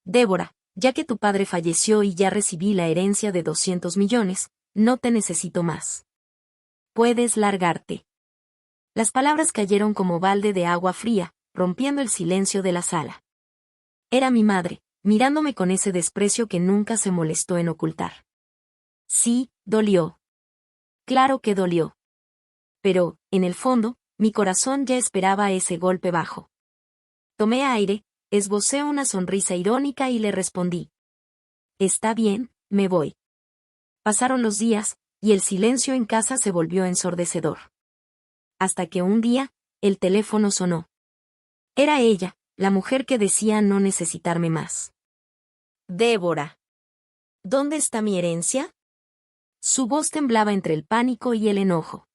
Débora, ya que tu padre falleció y ya recibí la herencia de 200 millones, no te necesito más. Puedes largarte. Las palabras cayeron como balde de agua fría, rompiendo el silencio de la sala. Era mi madre, mirándome con ese desprecio que nunca se molestó en ocultar. Sí, dolió. Claro que dolió. Pero, en el fondo, mi corazón ya esperaba ese golpe bajo. Tomé aire, esbocé una sonrisa irónica y le respondí. Está bien, me voy. Pasaron los días, y el silencio en casa se volvió ensordecedor. Hasta que un día, el teléfono sonó. Era ella, la mujer que decía no necesitarme más. Débora. ¿Dónde está mi herencia? Su voz temblaba entre el pánico y el enojo.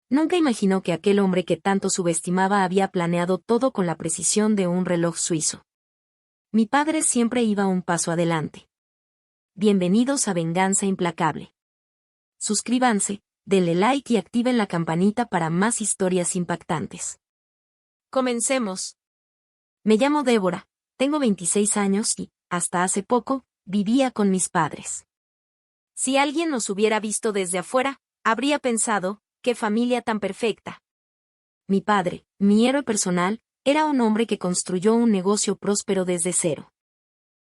Nunca imaginó que aquel hombre que tanto subestimaba había planeado todo con la precisión de un reloj suizo. Mi padre siempre iba un paso adelante. Bienvenidos a Venganza Implacable. Suscríbanse, denle like y activen la campanita para más historias impactantes. Comencemos. Me llamo Débora, tengo 26 años y, hasta hace poco, vivía con mis padres. Si alguien nos hubiera visto desde afuera, habría pensado, ¡qué familia tan perfecta! Mi padre, mi héroe personal, era un hombre que construyó un negocio próspero desde cero.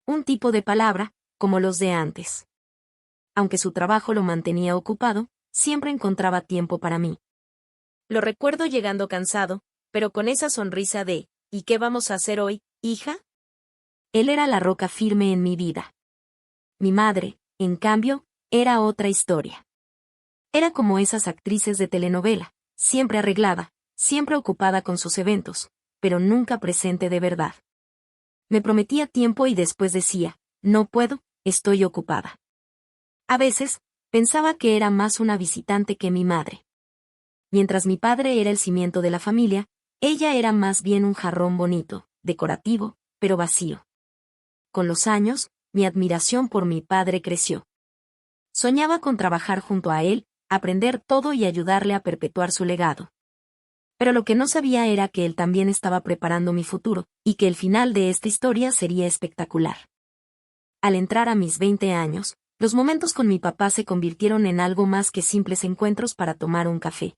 Un tipo de palabra, como los de antes. Aunque su trabajo lo mantenía ocupado, siempre encontraba tiempo para mí. Lo recuerdo llegando cansado, pero con esa sonrisa de, ¿y qué vamos a hacer hoy, hija? Él era la roca firme en mi vida. Mi madre, en cambio, era otra historia. Era como esas actrices de telenovela, siempre arreglada, siempre ocupada con sus eventos, pero nunca presente de verdad. Me prometía tiempo y después decía, no puedo, estoy ocupada. A veces, pensaba que era más una visitante que mi madre. Mientras mi padre era el cimiento de la familia, ella era más bien un jarrón bonito, decorativo, pero vacío. Con los años, mi admiración por mi padre creció. Soñaba con trabajar junto a él, aprender todo y ayudarle a perpetuar su legado. Pero lo que no sabía era que él también estaba preparando mi futuro, y que el final de esta historia sería espectacular. Al entrar a mis 20 años, los momentos con mi papá se convirtieron en algo más que simples encuentros para tomar un café.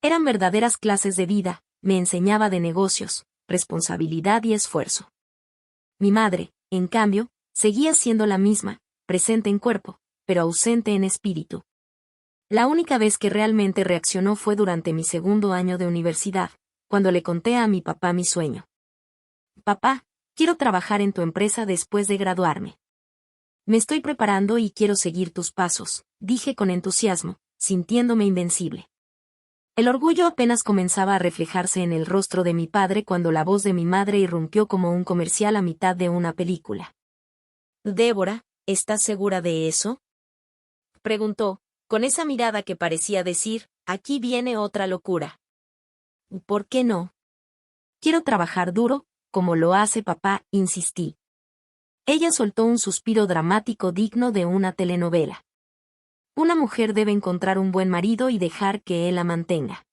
Eran verdaderas clases de vida, me enseñaba de negocios, responsabilidad y esfuerzo. Mi madre, en cambio, seguía siendo la misma, presente en cuerpo, pero ausente en espíritu. La única vez que realmente reaccionó fue durante mi segundo año de universidad, cuando le conté a mi papá mi sueño. Papá, quiero trabajar en tu empresa después de graduarme. Me estoy preparando y quiero seguir tus pasos, dije con entusiasmo, sintiéndome invencible. El orgullo apenas comenzaba a reflejarse en el rostro de mi padre cuando la voz de mi madre irrumpió como un comercial a mitad de una película. Débora, ¿estás segura de eso? Preguntó, con esa mirada que parecía decir, aquí viene otra locura. ¿Por qué no? Quiero trabajar duro, como lo hace papá, insistí. Ella soltó un suspiro dramático digno de una telenovela. Una mujer debe encontrar un buen marido y dejar que él la mantenga.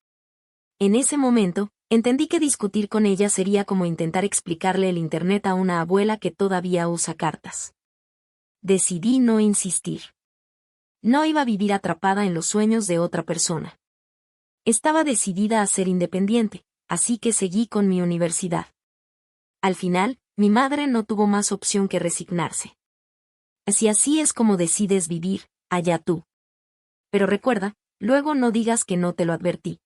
En ese momento, entendí que discutir con ella sería como intentar explicarle el internet a una abuela que todavía usa cartas. Decidí no insistir. No iba a vivir atrapada en los sueños de otra persona. Estaba decidida a ser independiente, así que seguí con mi universidad. Al final, mi madre no tuvo más opción que resignarse. Si así es como decides vivir, allá tú. Pero recuerda, luego no digas que no te lo advertí.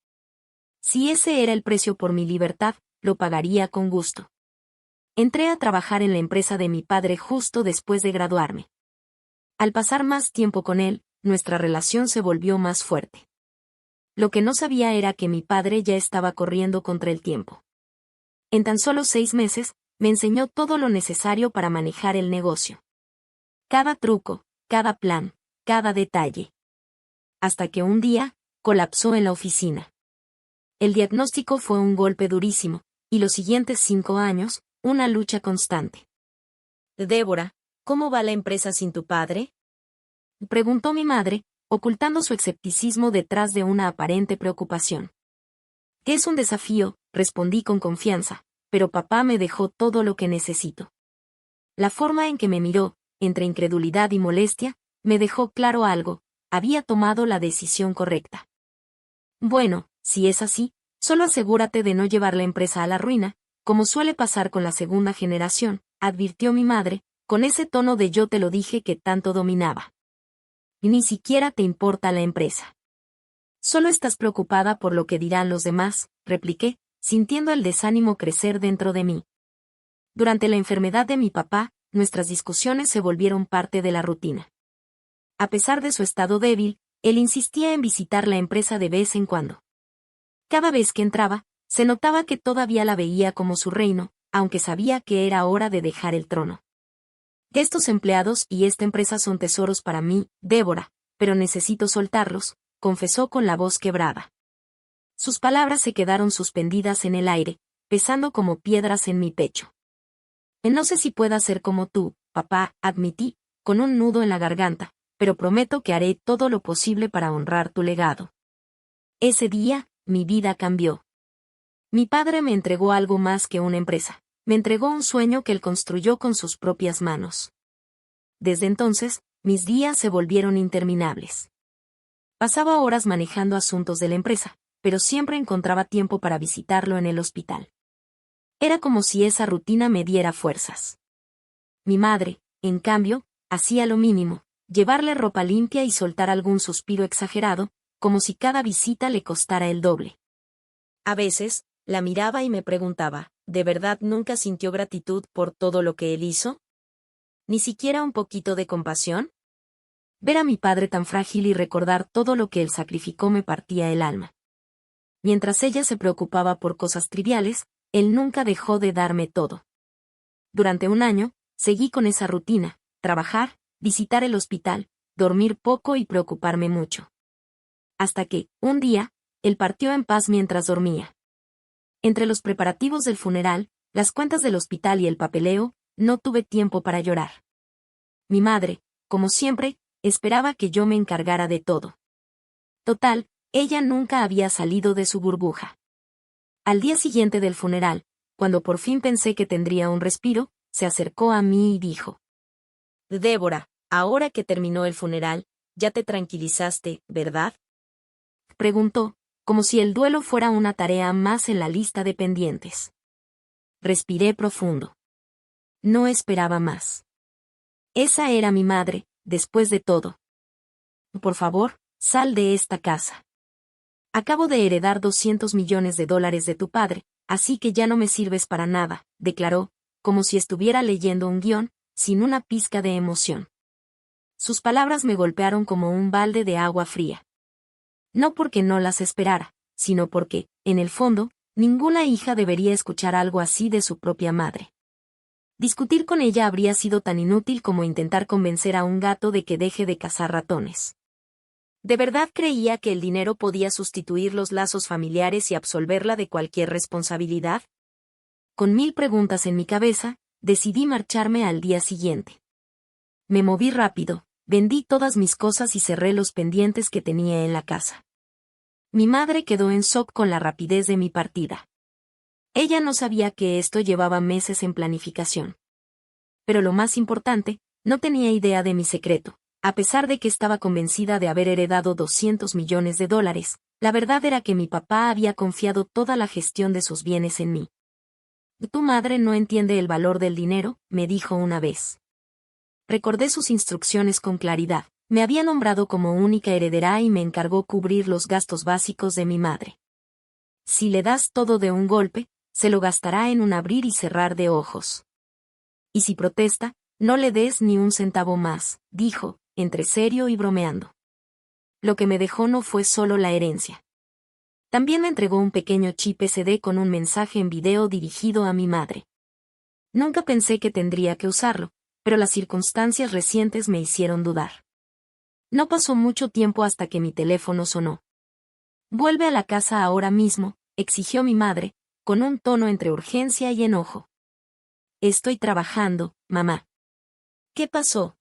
Si ese era el precio por mi libertad, lo pagaría con gusto. Entré a trabajar en la empresa de mi padre justo después de graduarme. Al pasar más tiempo con él, nuestra relación se volvió más fuerte. Lo que no sabía era que mi padre ya estaba corriendo contra el tiempo. En tan solo 6 meses, me enseñó todo lo necesario para manejar el negocio. Cada truco, cada plan, cada detalle. Hasta que un día, colapsó en la oficina. El diagnóstico fue un golpe durísimo, y los siguientes 5 años, una lucha constante. Débora, ¿cómo va la empresa sin tu padre? Preguntó mi madre, ocultando su escepticismo detrás de una aparente preocupación. Es un desafío, respondí con confianza, pero papá me dejó todo lo que necesito. La forma en que me miró, entre incredulidad y molestia, me dejó claro algo: había tomado la decisión correcta. Bueno, si es así, solo asegúrate de no llevar la empresa a la ruina, como suele pasar con la segunda generación, advirtió mi madre, con ese tono de yo te lo dije que tanto dominaba. Y ni siquiera te importa la empresa. Solo estás preocupada por lo que dirán los demás, repliqué, sintiendo el desánimo crecer dentro de mí. Durante la enfermedad de mi papá, nuestras discusiones se volvieron parte de la rutina. A pesar de su estado débil, él insistía en visitar la empresa de vez en cuando. Cada vez que entraba, se notaba que todavía la veía como su reino, aunque sabía que era hora de dejar el trono. Estos empleados y esta empresa son tesoros para mí, Débora, pero necesito soltarlos, confesó con la voz quebrada. Sus palabras se quedaron suspendidas en el aire, pesando como piedras en mi pecho. No sé si pueda ser como tú, papá, admití, con un nudo en la garganta, pero prometo que haré todo lo posible para honrar tu legado. Ese día, mi vida cambió. Mi padre me entregó algo más que una empresa. Me entregó un sueño que él construyó con sus propias manos. Desde entonces, mis días se volvieron interminables. Pasaba horas manejando asuntos de la empresa, pero siempre encontraba tiempo para visitarlo en el hospital. Era como si esa rutina me diera fuerzas. Mi madre, en cambio, hacía lo mínimo: llevarle ropa limpia y soltar algún suspiro exagerado, como si cada visita le costara el doble. A veces, la miraba y me preguntaba, ¿de verdad nunca sintió gratitud por todo lo que él hizo? ¿Ni siquiera un poquito de compasión? Ver a mi padre tan frágil y recordar todo lo que él sacrificó me partía el alma. Mientras ella se preocupaba por cosas triviales, él nunca dejó de darme todo. Durante un año, seguí con esa rutina: trabajar, visitar el hospital, dormir poco y preocuparme mucho. Hasta que, un día, él partió en paz mientras dormía. Entre los preparativos del funeral, las cuentas del hospital y el papeleo, no tuve tiempo para llorar. Mi madre, como siempre, esperaba que yo me encargara de todo. Total, ella nunca había salido de su burbuja. Al día siguiente del funeral, cuando por fin pensé que tendría un respiro, se acercó a mí y dijo: Débora, ahora que terminó el funeral, ya te tranquilizaste, ¿verdad? Preguntó, como si el duelo fuera una tarea más en la lista de pendientes. Respiré profundo. No esperaba más. Esa era mi madre, después de todo. Por favor, sal de esta casa. Acabo de heredar $200 millones de tu padre, así que ya no me sirves para nada, declaró, como si estuviera leyendo un guión, sin una pizca de emoción. Sus palabras me golpearon como un balde de agua fría. No porque no las esperara, sino porque, en el fondo, ninguna hija debería escuchar algo así de su propia madre. Discutir con ella habría sido tan inútil como intentar convencer a un gato de que deje de cazar ratones. ¿De verdad creía que el dinero podía sustituir los lazos familiares y absolverla de cualquier responsabilidad? Con 1000 preguntas en mi cabeza, decidí marcharme al día siguiente. Me moví rápido, vendí todas mis cosas y cerré los pendientes que tenía en la casa. Mi madre quedó en shock con la rapidez de mi partida. Ella no sabía que esto llevaba meses en planificación. Pero lo más importante, no tenía idea de mi secreto. A pesar de que estaba convencida de haber heredado $200 millones, la verdad era que mi papá había confiado toda la gestión de sus bienes en mí. Tu madre no entiende el valor del dinero, me dijo una vez. Recordé sus instrucciones con claridad. Me había nombrado como única heredera y me encargó cubrir los gastos básicos de mi madre. Si le das todo de un golpe, se lo gastará en un abrir y cerrar de ojos. Y si protesta, no le des ni un centavo más, dijo, entre serio y bromeando. Lo que me dejó no fue solo la herencia. También me entregó un pequeño chip SD con un mensaje en video dirigido a mi madre. Nunca pensé que tendría que usarlo, pero las circunstancias recientes me hicieron dudar. No pasó mucho tiempo hasta que mi teléfono sonó. Vuelve a la casa ahora mismo, exigió mi madre, con un tono entre urgencia y enojo. Estoy trabajando, mamá. ¿Qué pasó?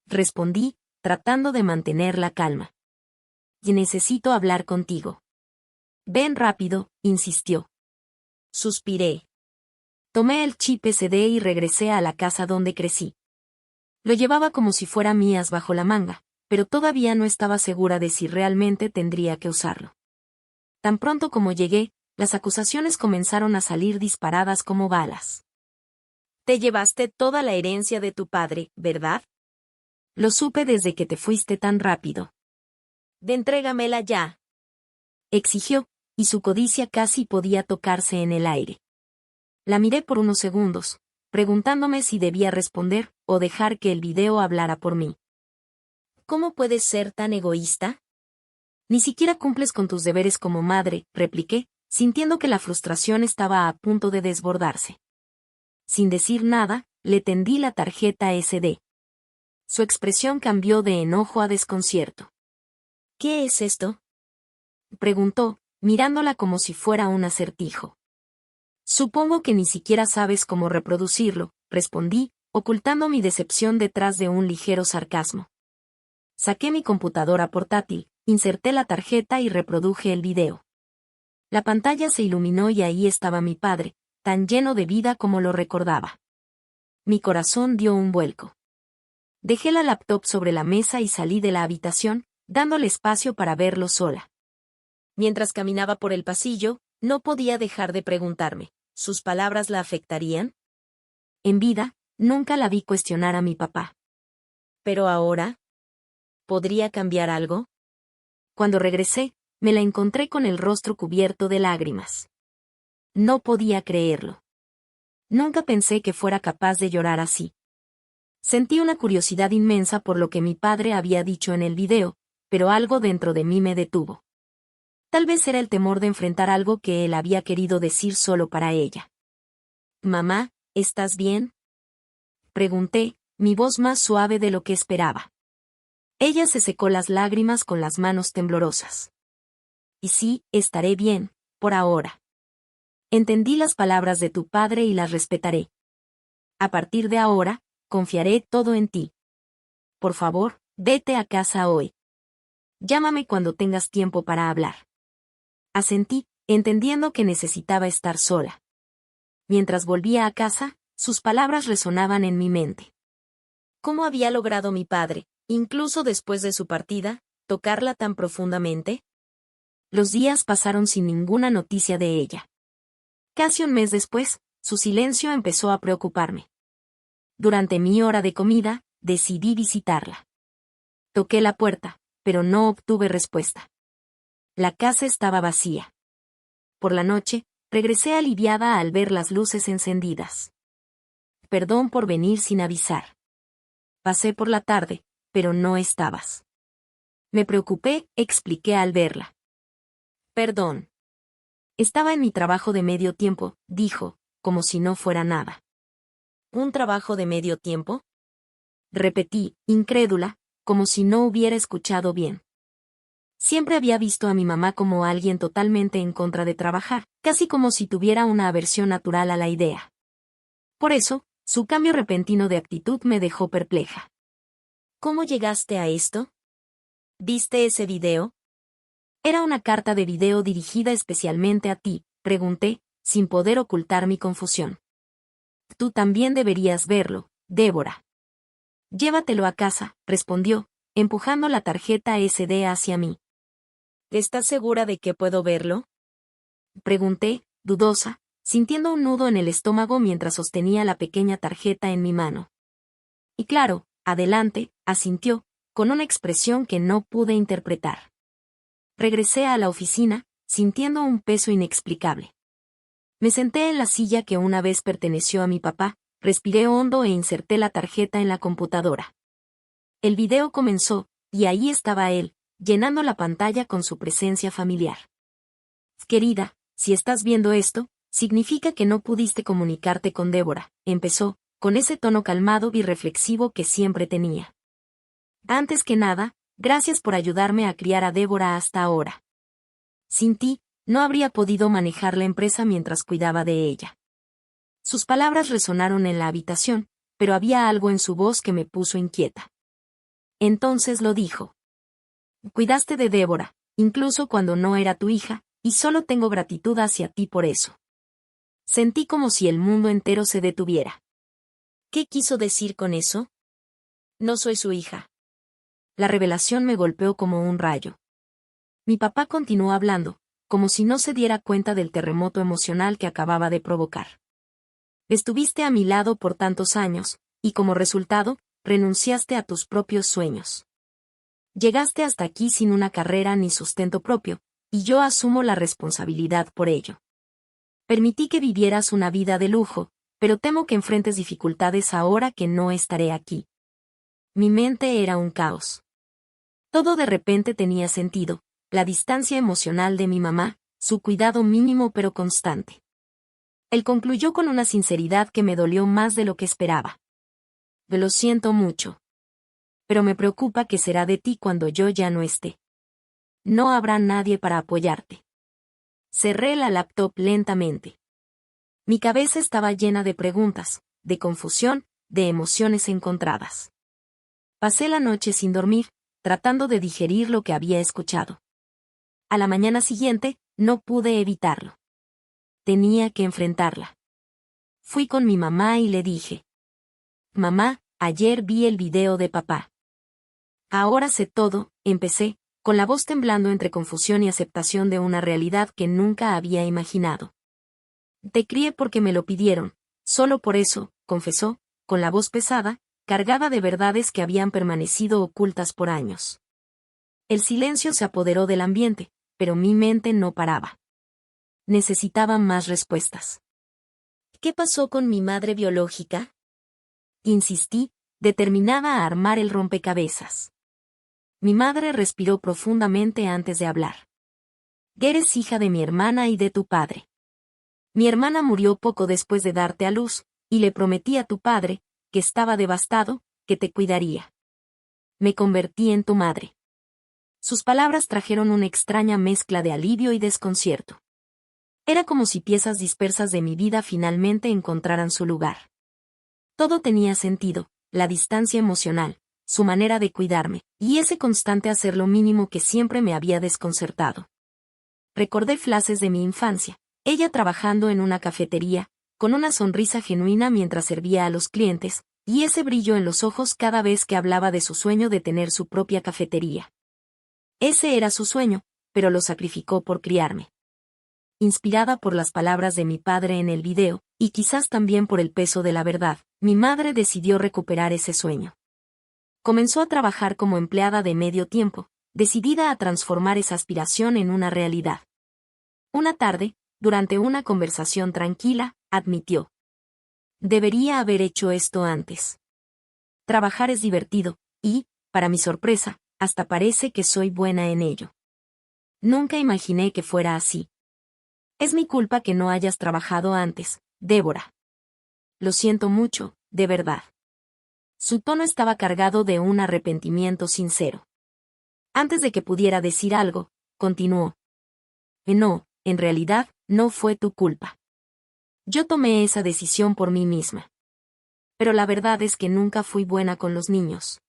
Respondí, tratando de mantener la calma. Y necesito hablar contigo. Ven rápido, insistió. Suspiré. Tomé el chip SD y regresé a la casa donde crecí. Lo llevaba como si fuera mías bajo la manga, pero todavía no estaba segura de si realmente tendría que usarlo. Tan pronto como llegué, las acusaciones comenzaron a salir disparadas como balas. Te llevaste toda la herencia de tu padre, ¿verdad? Lo supe desde que te fuiste tan rápido. Entrégamela ya, exigió, y su codicia casi podía tocarse en el aire. La miré por unos segundos, preguntándome si debía responder o dejar que el video hablara por mí. ¿Cómo puedes ser tan egoísta? Ni siquiera cumples con tus deberes como madre, repliqué, sintiendo que la frustración estaba a punto de desbordarse. Sin decir nada, le tendí la tarjeta SD. Su expresión cambió de enojo a desconcierto. ¿Qué es esto?, preguntó, mirándola como si fuera un acertijo. Supongo que ni siquiera sabes cómo reproducirlo, respondí, ocultando mi decepción detrás de un ligero sarcasmo. Saqué mi computadora portátil, inserté la tarjeta y reproduje el video. La pantalla se iluminó y ahí estaba mi padre, tan lleno de vida como lo recordaba. Mi corazón dio un vuelco. Dejé la laptop sobre la mesa y salí de la habitación, dándole espacio para verlo sola. Mientras caminaba por el pasillo, no podía dejar de preguntarme, ¿sus palabras la afectarían? En vida, nunca la vi cuestionar a mi papá. Pero ahora, ¿podría cambiar algo? Cuando regresé, me la encontré con el rostro cubierto de lágrimas. No podía creerlo. Nunca pensé que fuera capaz de llorar así. Sentí una curiosidad inmensa por lo que mi padre había dicho en el video, pero algo dentro de mí me detuvo. Tal vez era el temor de enfrentar algo que él había querido decir solo para ella. «Mamá, ¿estás bien?», pregunté, mi voz más suave de lo que esperaba. Ella se secó las lágrimas con las manos temblorosas. «Y sí, estaré bien, por ahora. Entendí las palabras de tu padre y las respetaré. A partir de ahora, confiaré todo en ti. Por favor, vete a casa hoy. Llámame cuando tengas tiempo para hablar». Asentí, entendiendo que necesitaba estar sola. Mientras volvía a casa, sus palabras resonaban en mi mente. ¿Cómo había logrado mi padre, incluso después de su partida, tocarla tan profundamente? Los días pasaron sin ninguna noticia de ella. Casi un mes después, su silencio empezó a preocuparme. Durante mi hora de comida, decidí visitarla. Toqué la puerta, pero no obtuve respuesta. La casa estaba vacía. Por la noche, regresé aliviada al ver las luces encendidas. Perdón por venir sin avisar. Pasé por la tarde, pero no estabas. Me preocupé, expliqué al verla. Perdón. Estaba en mi trabajo de medio tiempo, dijo, como si no fuera nada. ¿Un trabajo de medio tiempo?, repetí, incrédula, como si no hubiera escuchado bien. Siempre había visto a mi mamá como alguien totalmente en contra de trabajar, casi como si tuviera una aversión natural a la idea. Por eso, su cambio repentino de actitud me dejó perpleja. ¿Cómo llegaste a esto? ¿Viste ese video? Era una carta de video dirigida especialmente a ti, pregunté, sin poder ocultar mi confusión. Tú también deberías verlo, Débora. Llévatelo a casa, respondió, empujando la tarjeta SD hacia mí. ¿Estás segura de que puedo verlo?, pregunté, dudosa, sintiendo un nudo en el estómago mientras sostenía la pequeña tarjeta en mi mano. Y claro, adelante, asintió, con una expresión que no pude interpretar. Regresé a la oficina, sintiendo un peso inexplicable. Me senté en la silla que una vez perteneció a mi papá, respiré hondo e inserté la tarjeta en la computadora. El video comenzó, y ahí estaba él, llenando la pantalla con su presencia familiar. Querida, si estás viendo esto, significa que no pudiste comunicarte con Débora, empezó, con ese tono calmado y reflexivo que siempre tenía. Antes que nada, gracias por ayudarme a criar a Débora hasta ahora. Sin ti, no habría podido manejar la empresa mientras cuidaba de ella. Sus palabras resonaron en la habitación, pero había algo en su voz que me puso inquieta. Entonces lo dijo. Cuidaste de Débora, incluso cuando no era tu hija, y solo tengo gratitud hacia ti por eso. Sentí como si el mundo entero se detuviera. ¿Qué quiso decir con eso? No soy su hija. La revelación me golpeó como un rayo. Mi papá continuó hablando, como si no se diera cuenta del terremoto emocional que acababa de provocar. Estuviste a mi lado por tantos años, y como resultado, renunciaste a tus propios sueños. Llegaste hasta aquí sin una carrera ni sustento propio, y yo asumo la responsabilidad por ello. Permití que vivieras una vida de lujo, pero temo que enfrentes dificultades ahora que no estaré aquí. Mi mente era un caos. Todo de repente tenía sentido, la distancia emocional de mi mamá, su cuidado mínimo pero constante. Él concluyó con una sinceridad que me dolió más de lo que esperaba. Lo siento mucho. Pero me preocupa qué será de ti cuando yo ya no esté. No habrá nadie para apoyarte. Cerré la laptop lentamente. Mi cabeza estaba llena de preguntas, de confusión, de emociones encontradas. Pasé la noche sin dormir, tratando de digerir lo que había escuchado. A la mañana siguiente, no pude evitarlo. Tenía que enfrentarla. Fui con mi mamá y le dije: Mamá, ayer vi el video de papá. Ahora sé todo, empecé, con la voz temblando entre confusión y aceptación de una realidad que nunca había imaginado. Te crié porque me lo pidieron, solo por eso, confesó, con la voz pesada, cargada de verdades que habían permanecido ocultas por años. El silencio se apoderó del ambiente, pero mi mente no paraba. Necesitaba más respuestas. ¿Qué pasó con mi madre biológica? Insistí, determinada a armar el rompecabezas. Mi madre respiró profundamente antes de hablar. Eres hija de mi hermana y de tu padre. Mi hermana murió poco después de darte a luz, y le prometí a tu padre, que estaba devastado, que te cuidaría. Me convertí en tu madre. Sus palabras trajeron una extraña mezcla de alivio y desconcierto. Era como si piezas dispersas de mi vida finalmente encontraran su lugar. Todo tenía sentido, la distancia emocional, su manera de cuidarme, y ese constante hacer lo mínimo que siempre me había desconcertado. Recordé flashes de mi infancia, ella trabajando en una cafetería, con una sonrisa genuina mientras servía a los clientes, y ese brillo en los ojos cada vez que hablaba de su sueño de tener su propia cafetería. Ese era su sueño, pero lo sacrificó por criarme. Inspirada por las palabras de mi padre en el video, y quizás también por el peso de la verdad, mi madre decidió recuperar ese sueño. Comenzó a trabajar como empleada de medio tiempo, decidida a transformar esa aspiración en una realidad. Una tarde, durante una conversación tranquila, admitió: debería haber hecho esto antes. Trabajar es divertido, y, para mi sorpresa, hasta parece que soy buena en ello. Nunca imaginé que fuera así. Es mi culpa que no hayas trabajado antes, Débora. Lo siento mucho, de verdad. Su tono estaba cargado de un arrepentimiento sincero. Antes de que pudiera decir algo, continuó: no, en realidad, no fue tu culpa. Yo tomé esa decisión por mí misma. Pero la verdad es que nunca fui buena con los niños.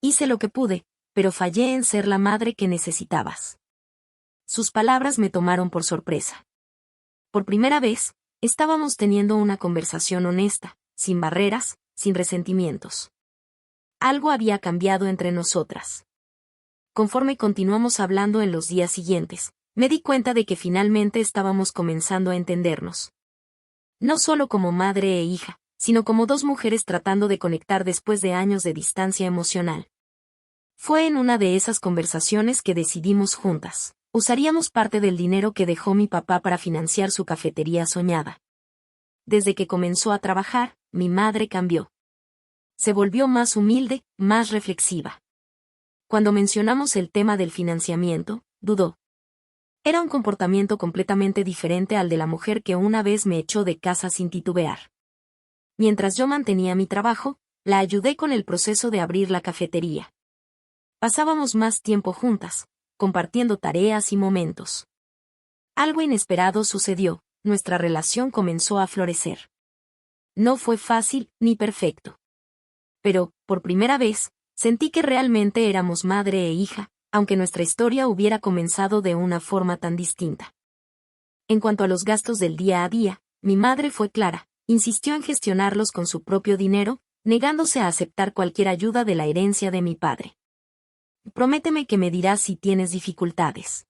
Hice lo que pude, pero fallé en ser la madre que necesitabas. Sus palabras me tomaron por sorpresa. Por primera vez, estábamos teniendo una conversación honesta, sin barreras, sin resentimientos. Algo había cambiado entre nosotras. Conforme continuamos hablando en los días siguientes, me di cuenta de que finalmente estábamos comenzando a entendernos. No solo como madre e hija, sino como dos mujeres tratando de conectar después de años de distancia emocional. Fue en una de esas conversaciones que decidimos juntas: usaríamos parte del dinero que dejó mi papá para financiar su cafetería soñada. Desde que comenzó a trabajar, mi madre cambió. Se volvió más humilde, más reflexiva. Cuando mencionamos el tema del financiamiento, dudó. Era un comportamiento completamente diferente al de la mujer que una vez me echó de casa sin titubear. Mientras yo mantenía mi trabajo, la ayudé con el proceso de abrir la cafetería. Pasábamos más tiempo juntas, compartiendo tareas y momentos. Algo inesperado sucedió, nuestra relación comenzó a florecer. No fue fácil, ni perfecto. Pero, por primera vez, sentí que realmente éramos madre e hija, aunque nuestra historia hubiera comenzado de una forma tan distinta. En cuanto a los gastos del día a día, Mi madre fue clara, insistió en gestionarlos con su propio dinero, negándose a aceptar cualquier ayuda de la herencia de mi padre. Prométeme que me dirás si tienes dificultades.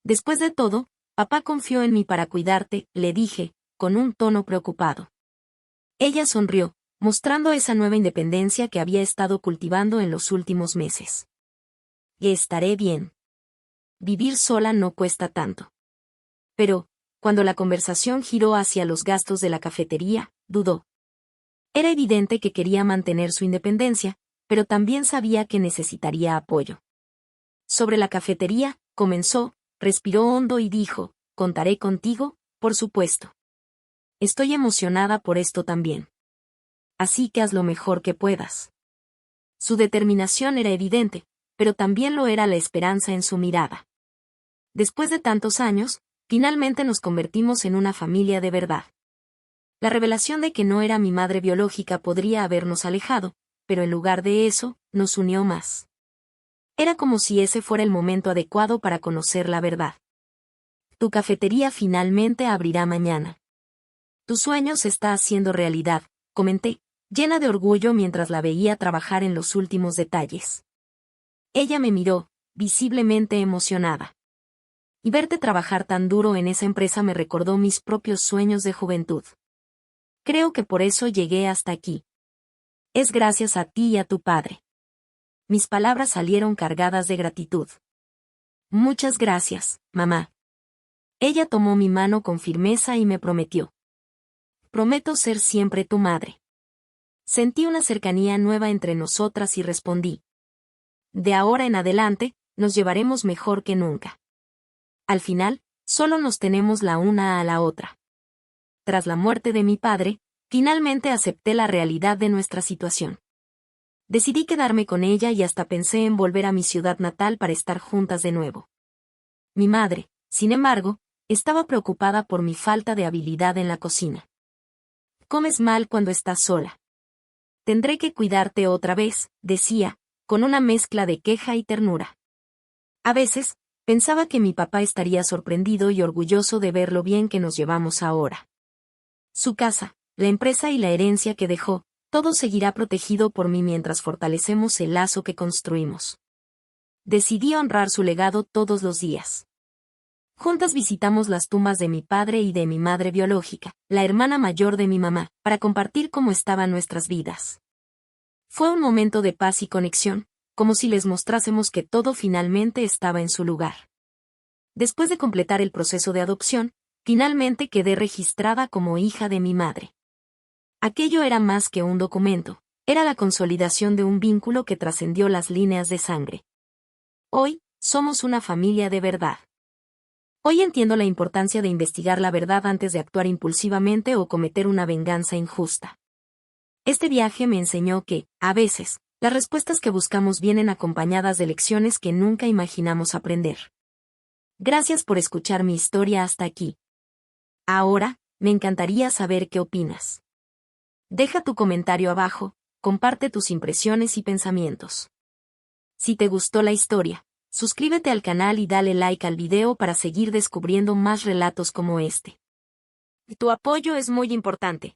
Después de todo, papá confió en mí para cuidarte, le dije, con un tono preocupado. Ella sonrió, mostrando esa nueva independencia que había estado cultivando en los últimos meses. Estaré bien. Vivir sola no cuesta tanto. Pero, cuando la conversación giró hacia los gastos de la cafetería, dudó. Era evidente que quería mantener su independencia, pero también sabía que necesitaría apoyo. Sobre la cafetería, comenzó, respiró hondo y dijo, «Contaré contigo, por supuesto. Estoy emocionada por esto también. Así que haz lo mejor que puedas». Su determinación era evidente, pero también lo era la esperanza en su mirada. Después de tantos años, finalmente nos convertimos en una familia de verdad. La revelación de que no era mi madre biológica podría habernos alejado, pero en lugar de eso, nos unió más. Era como si ese fuera el momento adecuado para conocer la verdad. Tu cafetería finalmente abrirá mañana. Tu sueño se está haciendo realidad, comenté, llena de orgullo mientras la veía trabajar en los últimos detalles. Ella me miró, visiblemente emocionada. Y verte trabajar tan duro en esa empresa me recordó mis propios sueños de juventud. Creo que por eso llegué hasta aquí. Es gracias a ti y a tu padre. Mis palabras salieron cargadas de gratitud. Muchas gracias, mamá. Ella tomó mi mano con firmeza y me prometió. Prometo ser siempre tu madre. Sentí una cercanía nueva entre nosotras y respondí. De ahora en adelante, nos llevaremos mejor que nunca. Al final, solo nos tenemos la una a la otra. Tras la muerte de mi padre, finalmente acepté la realidad de nuestra situación. Decidí quedarme con ella y hasta pensé en volver a mi ciudad natal para estar juntas de nuevo. Mi madre, sin embargo, estaba preocupada por mi falta de habilidad en la cocina. Comes mal cuando estás sola. Tendré que cuidarte otra vez, decía, con una mezcla de queja y ternura. A veces, pensaba que mi papá estaría sorprendido y orgulloso de ver lo bien que nos llevamos ahora. Su casa, la empresa y la herencia que dejó, todo seguirá protegido por mí mientras fortalecemos el lazo que construimos. Decidí honrar su legado todos los días. Juntas visitamos las tumbas de mi padre y de mi madre biológica, la hermana mayor de mi mamá, para compartir cómo estaban nuestras vidas. Fue un momento de paz y conexión, como si les mostrásemos que todo finalmente estaba en su lugar. Después de completar el proceso de adopción, finalmente quedé registrada como hija de mi madre. Aquello era más que un documento, era la consolidación de un vínculo que trascendió las líneas de sangre. Hoy, somos una familia de verdad. Hoy entiendo la importancia de investigar la verdad antes de actuar impulsivamente o cometer una venganza injusta. Este viaje me enseñó que, a veces, las respuestas que buscamos vienen acompañadas de lecciones que nunca imaginamos aprender. Gracias por escuchar mi historia hasta aquí. Ahora, me encantaría saber qué opinas. Deja tu comentario abajo, comparte tus impresiones y pensamientos. Si te gustó la historia, suscríbete al canal y dale like al video para seguir descubriendo más relatos como este. Tu apoyo es muy importante.